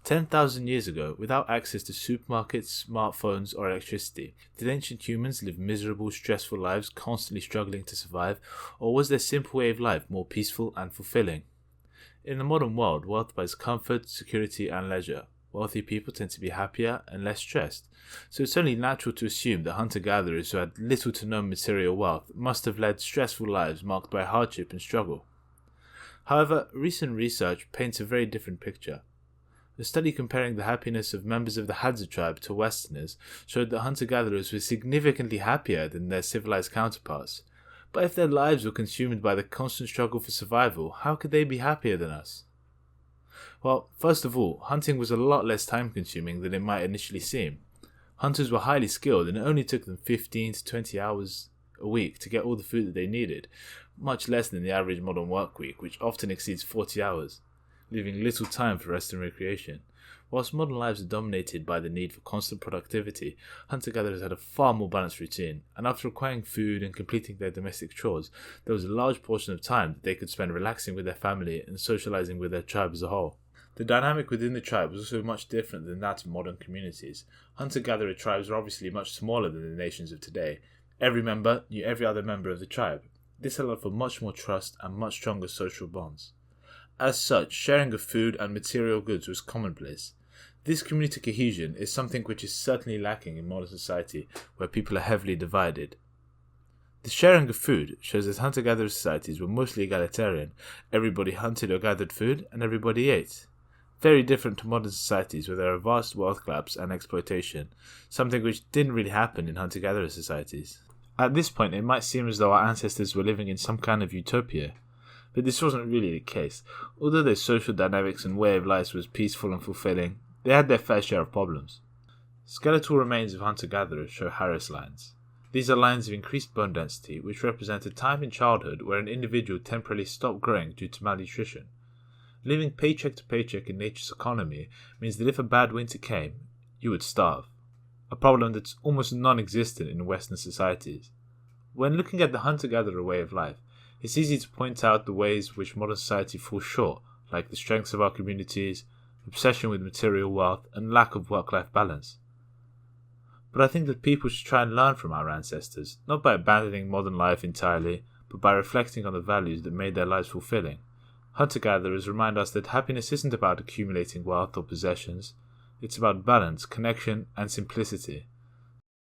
10,000 years ago, without access to supermarkets, smartphones, or electricity, did ancient humans live miserable, stressful lives, constantly struggling to survive, or was their simple way of life more peaceful and fulfilling? In the modern world, wealth buys comfort, security, and leisure. Wealthy people tend to be happier and less stressed, so it's only natural to assume that hunter-gatherers who had little to no material wealth must have led stressful lives marked by hardship and struggle. However, recent research paints a very different picture. A study comparing the happiness of members of the Hadza tribe to Westerners showed that hunter-gatherers were significantly happier than their civilized counterparts. But if their lives were consumed by the constant struggle for survival, how could they be happier than us? Well, first of all, hunting was a lot less time-consuming than it might initially seem. Hunters were highly skilled and it only took them 15 to 20 hours a week to get all the food that they needed, much less than the average modern work week, which often exceeds 40 hours, leaving little time for rest and recreation. Whilst modern lives are dominated by the need for constant productivity, hunter-gatherers had a far more balanced routine, and after acquiring food and completing their domestic chores, there was a large portion of time that they could spend relaxing with their family and socializing with their tribe as a whole. The dynamic within the tribe was also much different than that of modern communities. Hunter-gatherer tribes were obviously much smaller than the nations of today. Every member knew every other member of the tribe. This allowed for much more trust and much stronger social bonds. As such, sharing of food and material goods was commonplace. This community cohesion is something which is certainly lacking in modern society, where people are heavily divided. The sharing of food shows that hunter-gatherer societies were mostly egalitarian. Everybody hunted or gathered food, and everybody ate. Very different to modern societies where there are vast wealth grabs and exploitation, something which didn't really happen in hunter-gatherer societies. At this point, it might seem as though our ancestors were living in some kind of utopia, but this wasn't really the case. Although their social dynamics and way of life was peaceful and fulfilling, they had their fair share of problems. Skeletal remains of hunter-gatherers show Harris lines. These are lines of increased bone density, which represent a time in childhood where an individual temporarily stopped growing due to malnutrition. Living paycheck to paycheck in nature's economy means that if a bad winter came, you would starve, a problem that's almost non-existent in Western societies. When looking at the hunter-gatherer way of life, it's easy to point out the ways which modern society falls short, like the strengths of our communities, obsession with material wealth, and lack of work-life balance. But I think that people should try and learn from our ancestors, not by abandoning modern life entirely, but by reflecting on the values that made their lives fulfilling. Hunter-gatherers remind us that happiness isn't about accumulating wealth or possessions, it's about balance, connection, and simplicity.